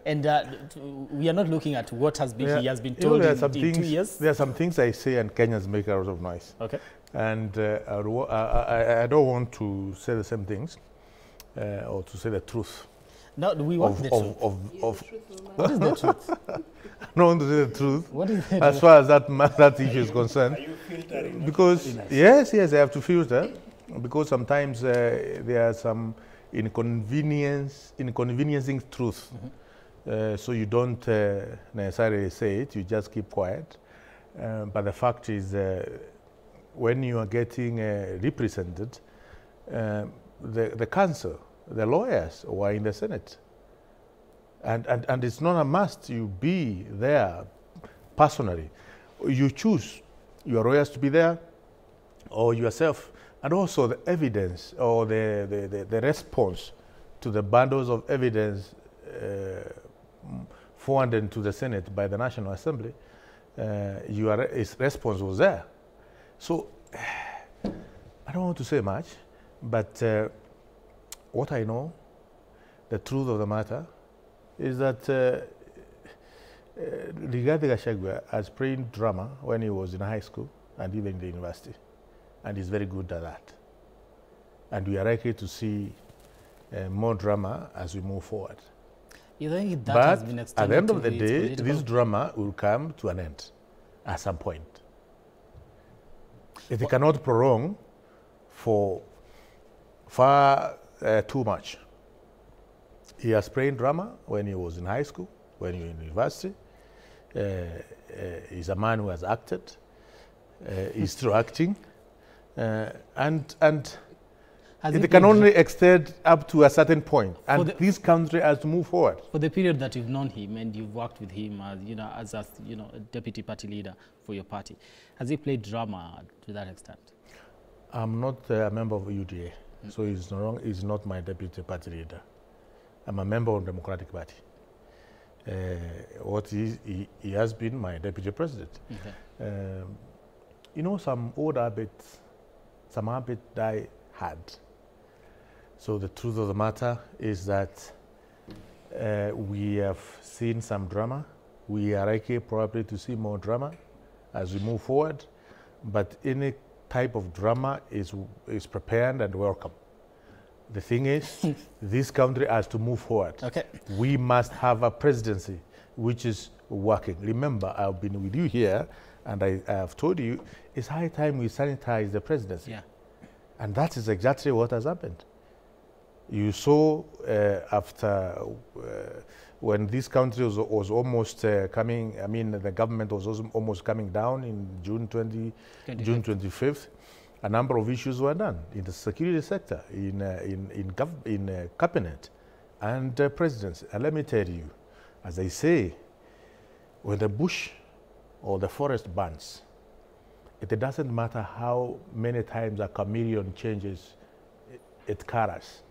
And we are not looking at what has been, he has been You know, told there are in some 2 things, years. There are some things I say and Kenyans make a lot of noise. Okay. And I don't want to say the same things or to say the truth. No, we want the truth. What is the truth? I don't want to say the truth. What is the as far as that issue is concerned. Are you filtering? Because, yes, I have to filter. Because sometimes there are some inconveniencing truth. So you don't necessarily say it, you just keep quiet. But the fact is, when you are getting represented, the council, the lawyers who are in the Senate, and it's not a must you be there personally. You choose your lawyers to be there or yourself, and also the evidence or the response to the bundles of evidence forwarded to the Senate by the National Assembly, his response was there. So I don't want to say much, but what I know, the truth of the matter, is that Rigathi Gachagua has played drama when he was in high school and even in the university, and he's very good at that. And we are likely to see more drama as we move forward. You think that but has been at the end of the to day, political? this drama will come to an end at some point. It cannot prolong for far too much. He has played drama when he was in high school, when he was in university. He's a man who has acted. He's still acting. And it can only extend up to a certain point. And this country has to move forward. For the period that you've known him and you've worked with him as, as a deputy party leader for your party, has he played drama to that extent? I'm not a member of UDA, so he's not my deputy party leader. I'm a member of the Democratic Party. He has been my deputy president. Okay. Some old habits, some habit I had. So the truth of the matter is that we have seen some drama. We are likely probably to see more drama as we move forward, but any type of drama is prepared and welcome. The thing is, this country has to move forward. Okay. We must have a presidency which is working. Remember, I've been with you here, and I have told you, it's high time we sanitize the presidency. Yeah. And that is exactly what has happened. You saw after when this country was almost coming, I mean, the government was almost coming down in June 25th, a number of issues were done in the security sector, in cabinet and presidency. And let me tell you, as I say, when the bush or the forest burns, it doesn't matter how many times a chameleon changes its colors.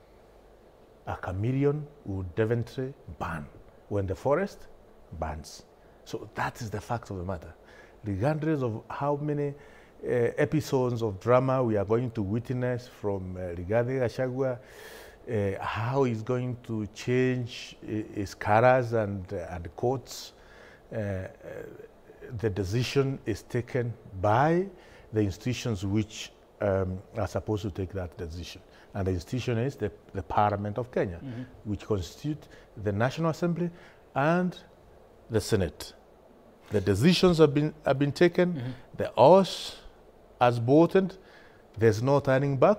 A chameleon will definitely burn when the forest burns. So that is the fact of the matter. Regardless of how many episodes of drama we are going to witness from Rigathi Gachagua, how he's going to change his colors and coats, the decision is taken by the institutions which are supposed to take that decision. And the institution is the Parliament of Kenya, which constitutes the National Assembly and the Senate. The decisions have been taken, the House has voted, there's no turning back.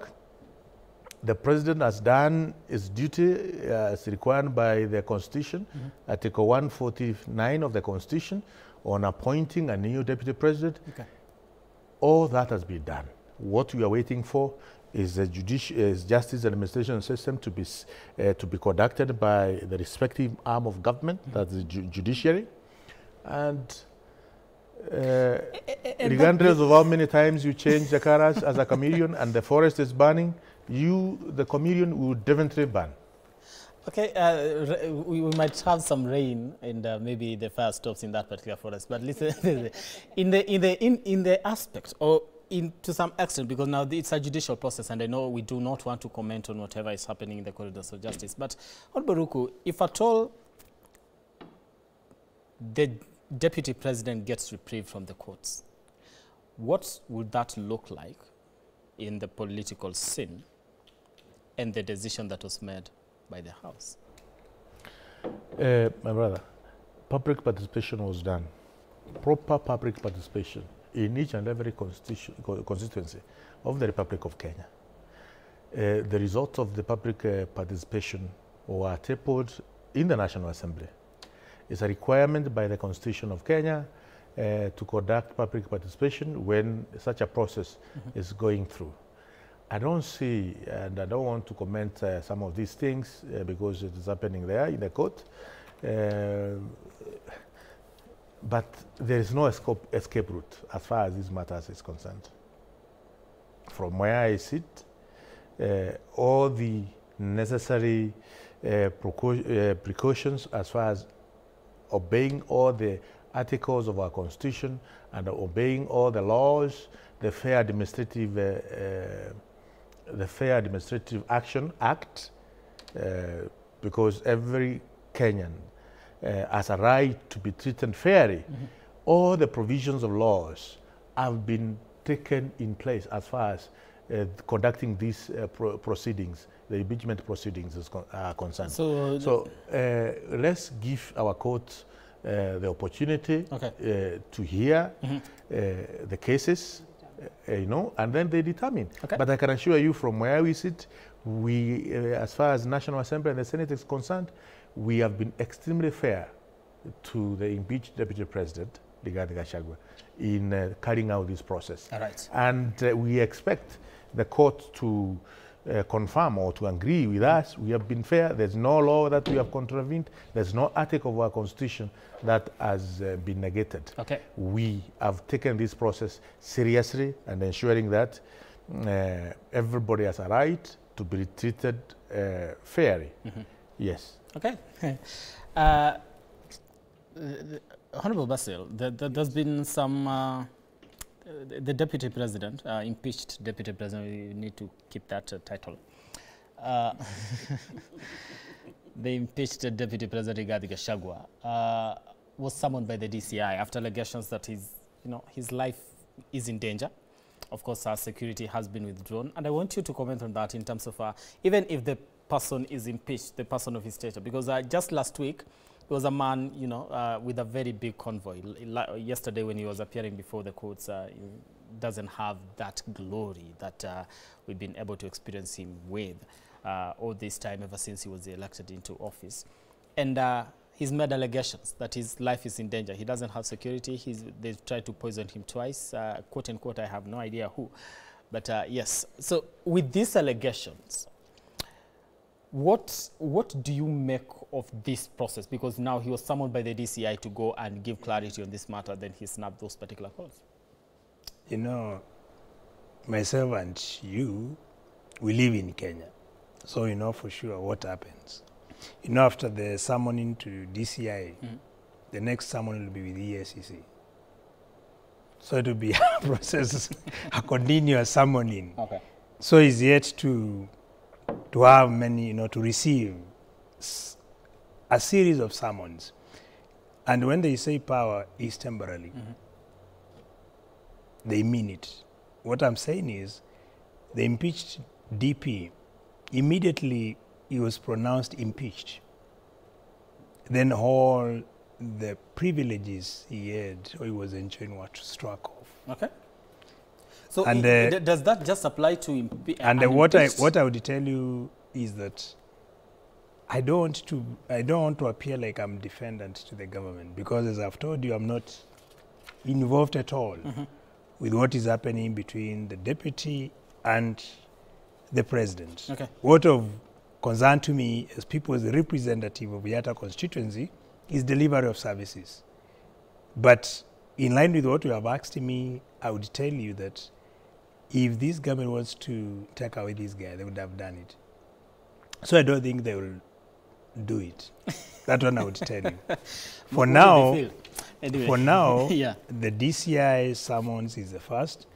The President has done his duty as required by the Constitution, Article 149 of the Constitution, on appointing a new Deputy President. Okay. All that has been done. What we are waiting for is the justice administration system to be conducted by the respective arm of government, that's the judiciary. And regardless of how many times you change the colors as a chameleon and the forest is burning, the chameleon will definitely burn. Okay, we might have some rain and maybe the fire stops in that particular forest. But listen, in the aspect, or to some extent, because now it's a judicial process, and I know we do not want to comment on whatever is happening in the corridors of justice. But Honorable Ruku, if at all the deputy president gets reprieve from the courts, what would that look like in the political scene and the decision that was made by the House? My brother, public participation was done. Proper public participation in each and every constituency of the Republic of Kenya. The results of the public participation were tabled in the National Assembly. It's a requirement by the Constitution of Kenya to conduct public participation when such a process is going through. I don't see, and I don't want to comment some of these things because it is happening there in the court, but there is no escape route as far as these matters is concerned. From where I sit, all the necessary precautions as far as obeying all the articles of our Constitution and obeying all the laws, the Fair Administrative Action Act, because every Kenyan has a right to be treated fairly. All the provisions of laws have been taken in place as far as conducting these proceedings, the impeachment proceedings is concerned. So let's give our courts the opportunity to hear the cases, you know, and then they determine. But I can assure you from where we sit, we, as far as National Assembly and the Senate is concerned, we have been extremely fair to the impeached Deputy President, Rigathi Gachagua, in carrying out this process. And we expect the court to confirm or to agree with us. We have been fair. There's no law that we have contravened. There's no article of our Constitution that has been negated. We have taken this process seriously and ensuring that everybody has a right to be treated fairly. Yes. Honorable Basil, there's been some the Deputy President, impeached Deputy President, we need to keep that title. The impeached Deputy President Rigathi Gachagua was summoned by the DCI after allegations that his life is in danger. Of course, our security has been withdrawn. And I want you to comment on that in terms of even if the person is impeached, the person of his stature, because just last week, there was a man, with a very big convoy. Yesterday, when he was appearing before the courts, he doesn't have that glory that we've been able to experience him with all this time, ever since he was elected into office. And he's made allegations that his life is in danger. He doesn't have security. They've tried to poison him twice, quote unquote. I have no idea who. But yes, so with these allegations, what do you make of this process? Because now he was summoned by the DCI to go and give clarity on this matter, then he snapped those particular calls. You know, myself and you, we live in Kenya. So you know for sure what happens. You know, after the summoning to DCI, the next summon will be with the EACC. So it will be a process, a continuous summoning. So it's yet to have many, to receive a series of summons. And when they say power is temporarily, they mean it. What I'm saying is, the impeached DP, immediately he was pronounced impeached. Then all the privileges he had, or he was enjoying, were struck off. So and, does that just apply to what I would tell you is that I don't want to appear like I'm defendant to the government, because as I've told you, I'm not involved at all with what is happening between the deputy and the president. What of concern to me as people's representative of Yatta constituency is delivery of services. But in line with what you have asked me, I would tell you that if this government wants to take away this guy, they would have done it. So I don't think they will do it. That one I would tell you. For now, the DCI summons is the first.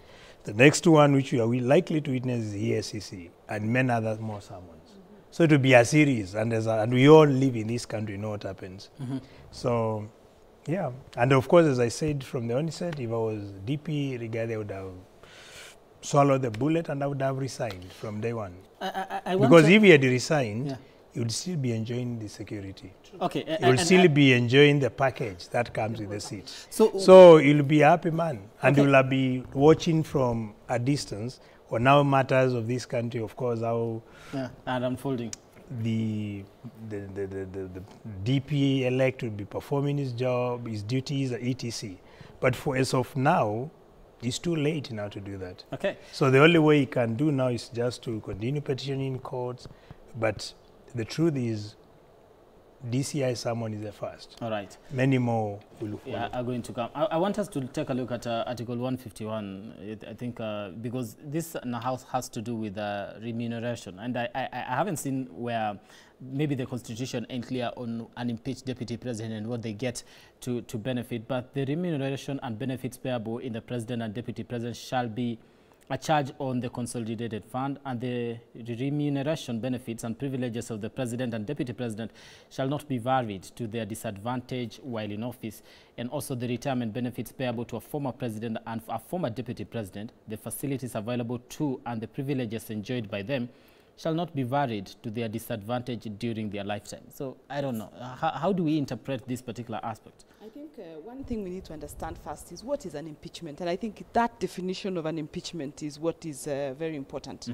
The next one, which we are likely to witness, is the EACC, and many other more summons. So it will be a series, and we all live in this country, know what happens. So Yeah, and of course, as I said from the onset, if I was DP, Rigathi, I would have swallowed the bullet and I would have resigned from day one. Because if he had resigned, yeah, he would still be enjoying the security. Okay. He will still be enjoying the package that comes with the seat. So he'll be a happy man, and he will be watching from a distance on now matters of this country, of course, how and unfolding. The DP elect will be performing his job, his duties, etc. But for as of now, it's too late now to do that. Okay. So the only way he can do now is just to continue petitioning in courts. But the truth is, DCI summon is the first. All right. Many more will follow. Yeah, are going to come. I want us to take a look at Article 151. I think because this now has to do with remuneration, and I haven't seen where maybe the Constitution ain't clear on an impeached deputy president and what they get to benefit. But the remuneration and benefits payable in the president and deputy president shall be a charge on the consolidated fund, and the remuneration, benefits and privileges of the president and deputy president shall not be varied to their disadvantage while in office, and also the retirement benefits payable to a former president and a former deputy president, the facilities available to and the privileges enjoyed by them shall not be varied to their disadvantage during their lifetime. So I don't know, how do we interpret this particular aspect? I think one thing we need to understand first is what is an impeachment, and I think that definition of an impeachment is what is very important.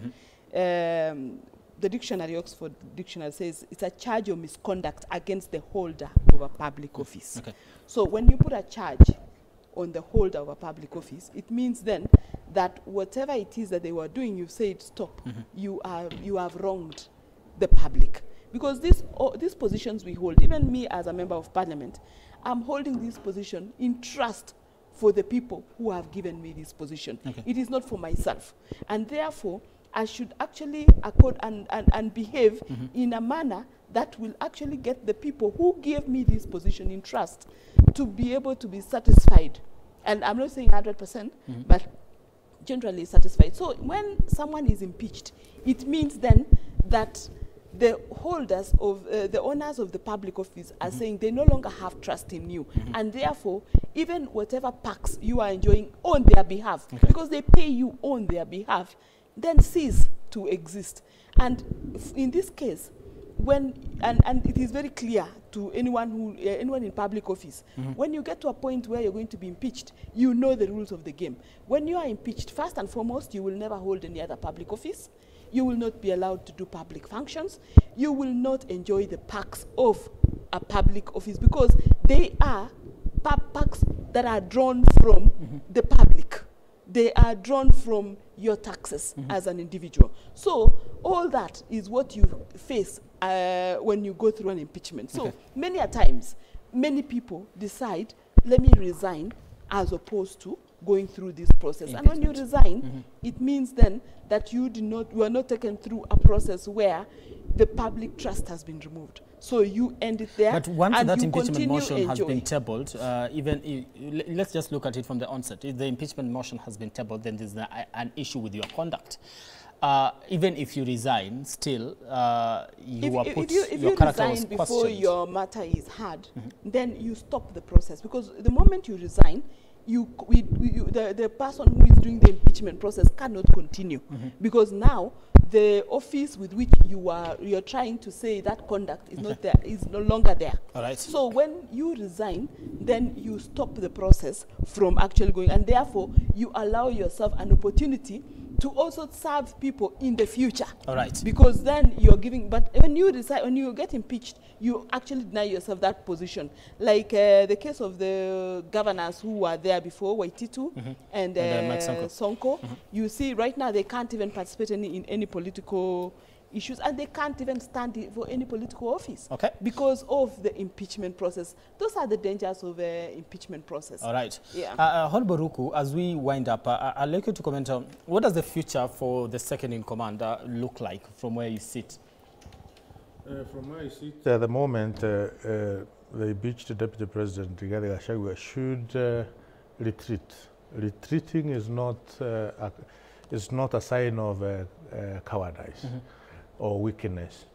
Mm-hmm. The dictionary, Oxford Dictionary, says it's a charge of misconduct against the holder of a public office. Okay. So when you put a charge on the holder of a public office, it means then that whatever it is that they were doing, you said stop. Mm-hmm. You have wronged the public, because these positions we hold, even me as a member of parliament, I'm holding this position in trust for the people who have given me this position. Okay. It is not for myself, and therefore I should actually accord and behave in a manner that will actually get the people who gave me this position in trust to be able to be satisfied. And I'm not saying 100%, but generally satisfied. So when someone is impeached, it means then that the holders of, the owners of the public office are saying they no longer have trust in you. And therefore, even whatever perks you are enjoying on their behalf, because they pay you on their behalf, then cease to exist. And in this case, when, and it is very clear to anyone in public office, when you get to a point where you're going to be impeached, you know the rules of the game. When you are impeached, first and foremost, you will never hold any other public office. You will not be allowed to do public functions. You will not enjoy the perks of a public office, because they are perks that are drawn from the public. They are drawn from your taxes as an individual. So all that is what you face when you go through an impeachment. So many a times, many people decide, let me resign, as opposed to going through this process. And when you resign, it means then that you are not taken through a process where the public trust has been removed. So you end it there. But once that impeachment motion has been tabled, let's just look at it from the onset. If the impeachment motion has been tabled, then there's an issue with your conduct. Even if you resign, still your character was questioned. Before your matter is heard, then you stop the process, because the moment you resign, the person who is doing the impeachment process cannot continue, because now the office with which you're trying to say that conduct is not there, is no longer there. All right. So when you resign, then you stop the process from actually going, and therefore you allow yourself an opportunity to also serve people in the future. All right. Because then you're giving, but when you decide, when you get impeached, you actually deny yourself that position. Like the case of the governors who were there before, Waititu and Sonko. You see, right now they can't even participate in any political issues, and they can't even stand for any political office because of the impeachment process. Those are the dangers of the impeachment process. All right. Yeah. Honorable Ruku, as we wind up, I'd like you to comment on what does the future for the second in command look like from where you sit? From where I sit at the moment, the impeached deputy president, Rigathi Gachagua, should retreat. Retreating is not a sign of cowardice or weakness.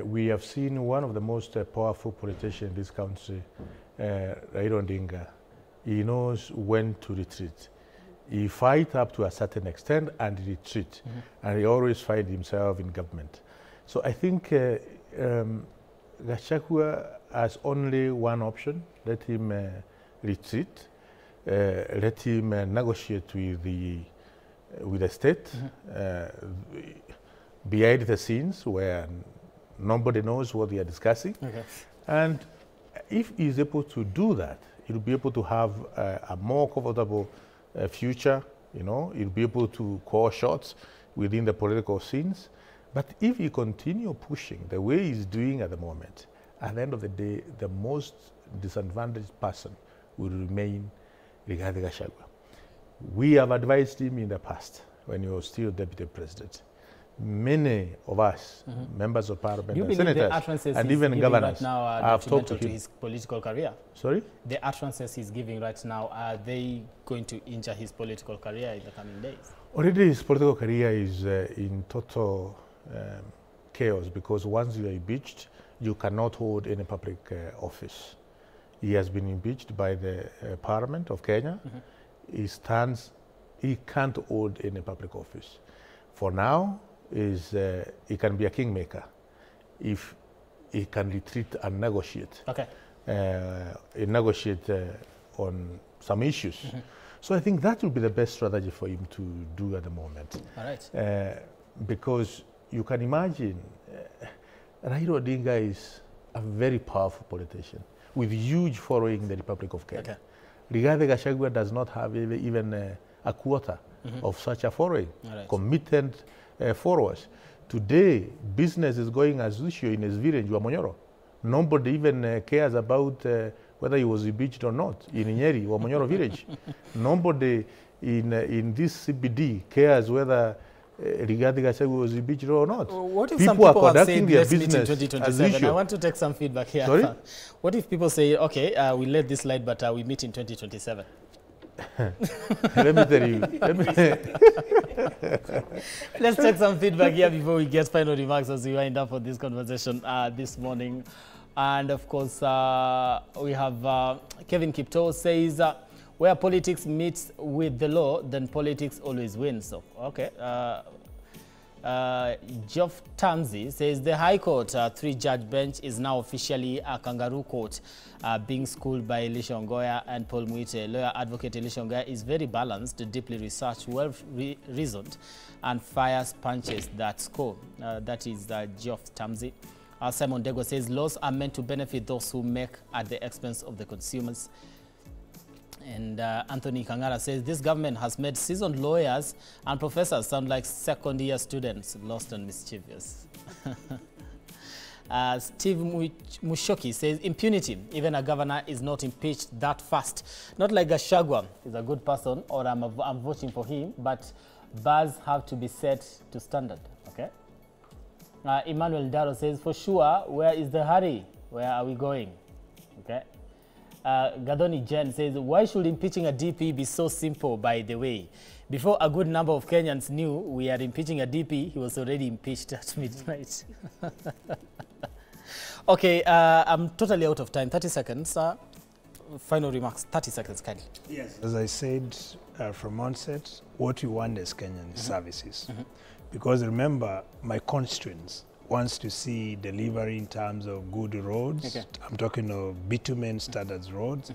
we have seen one of the most powerful politicians in this country, Raila Odinga. He knows when to retreat. He fights up to a certain extent and retreat, and he always finds himself in government. So I think Gachagua has only one option: let him retreat, let him negotiate with the state behind the scenes where nobody knows what they are discussing. Okay. And if he's able to do that, he'll be able to have a more comfortable future. You know, he'll be able to call shots within the political scenes. But if he continue pushing the way he's doing at the moment, at the end of the day, the most disadvantaged person will remain Rigathi Gachagua. We have advised him in the past when he was still deputy president. Many of us, members of parliament, and senators, and even governors, right now have talked to to him. his political career. Sorry? The utterances he's giving right now, are they going to injure his political career in the coming days? Already his political career is in total chaos, because once you are impeached, you cannot hold any public office. He has been impeached by the Parliament of Kenya. He can't hold any public office. For now, he can be a kingmaker if he can retreat and negotiate. Okay. Negotiate on some issues. So I think that will be the best strategy for him to do at the moment. All right. Because you can imagine, Raila Odinga is a very powerful politician with huge following in the Republic of Kenya. Okay. Rigathi Gachagua does not have even a quarter of such a following, committed followers. Today, business is going as usual in his village, Wamonyoro. Nobody even cares about whether he was impeached or not in Nyeri, Wamonyoro village. Nobody in this CBD cares whether Rigathi Gachagua was impeached or not. What if people some people are conducting have their said, let's meet in business 2027? I want to take some feedback here. Sorry? What if people say, okay, we let this slide, but we meet in 2027? Let me tell you. Let's take some feedback here before we get final remarks as we wind up for this conversation this morning. And of course, we have Kevin Kipto says, where politics meets with the law, then politics always wins. So, okay. Geoff Tamzi says the High Court three-judge bench is now officially a kangaroo court, being schooled by Elisha Ongoya and Paul Muite. Lawyer advocate Elisha Ongoya is very balanced, deeply researched, well-reasoned, and fires punches that score. That is Geoff Tamzi. Simon Dego says laws are meant to benefit those who make at the expense of the consumers. And Anthony Kangara says this government has made seasoned lawyers and professors sound like second-year students, lost and mischievous. Steve Mushoki says impunity. Even a governor is not impeached that fast. Not like Gachagua is a good person, or I'm voting for him, but bars have to be set to standard. Okay. Emmanuel Daro says, for sure, where is the hurry? Where are we going? Okay. Gadoni Jen says, why should impeaching a DP be so simple, by the way? Before a good number of Kenyans knew we are impeaching a DP, he was already impeached at midnight. Okay, I'm totally out of time. 30 seconds. Final remarks, 30 seconds, kindly. Yes. As I said from onset, what we want as Kenyans is services. Because remember, my constituents wants to see delivery in terms of good roads. Okay. I'm talking of bitumen standards roads.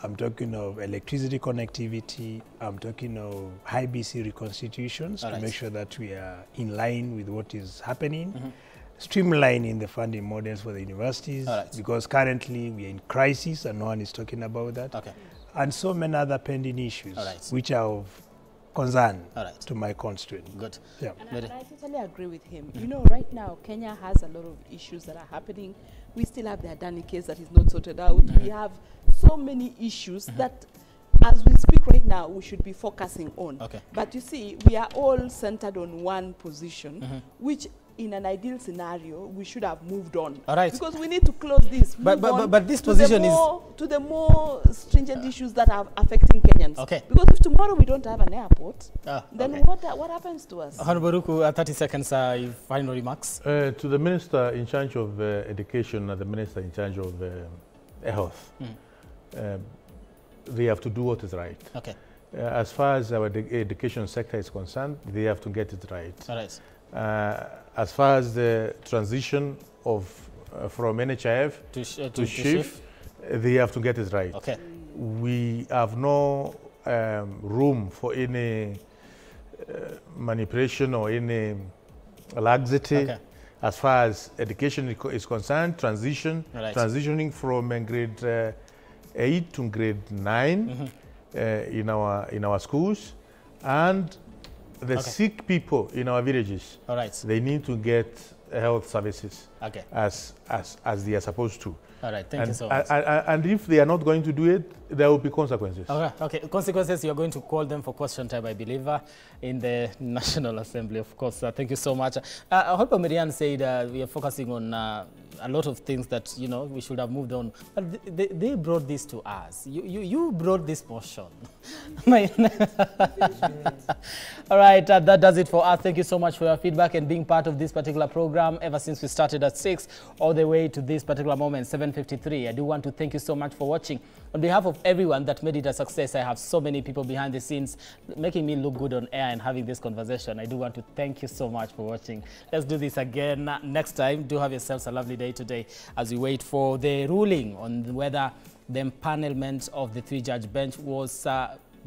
I'm talking of electricity connectivity. I'm talking of high BC reconstitutions to make sure that we are in line with what is happening. Streamlining the funding models for the universities, because currently we are in crisis and no one is talking about that. Okay. And so many other pending issues which are of concern to my constituents. Good. Yeah. And I totally agree with him. You know, right now, Kenya has a lot of issues that are happening. We still have the Adani case that is not sorted out. We have so many issues that, as we speak right now, we should be focusing on. Okay. But you see, we are all centered on one position, which in an ideal scenario, we should have moved on. All right. Because we need to close this. But this position is to the more stringent issues that are affecting Kenyans. Okay. Because if tomorrow we don't have an airport, then okay. what happens to us? Honorable Ruku, 30 seconds, final remarks. To the Minister in charge of Education and the Minister in charge of Health, they have to do what is right. Okay. As far as our education sector is concerned, they have to get it right. All right. As far as the transition of from NHIF to SHIF, they have to get it right. Okay. We have no room for any manipulation or any laxity. Okay. As far as education is concerned, transitioning from grade 8 to grade 9 in our schools, and the sick people in our villages. All right. They need to get health services as they are supposed to. All right, thank you so much. And if they are not going to do it, there will be consequences. Okay, consequences, you're going to call them for question time, I believe, in the National Assembly, of course. Thank you so much. Honorable Marianne said we are focusing on a lot of things that, you know, we should have moved on. But they brought this to us. You brought this motion. All right, that does it for us. Thank you so much for your feedback and being part of this particular program ever since we started at 6 all the way to this particular moment, 7:53. I do want to thank you so much for watching. On behalf of everyone that made it a success, I have so many people behind the scenes making me look good on air and having this conversation. I do want to thank you so much for watching. Let's do this again next time. Do have yourselves a lovely day today as we wait for the ruling on whether the empanelment of the 3-judge bench was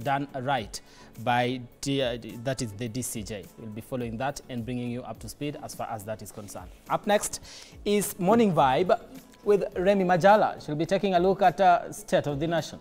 done right by that is the DCJ. We'll be following that and bringing you up to speed as far as that is concerned. Up next is Morning Vibe with Remy Majala. She'll be taking a look at State of the Nation.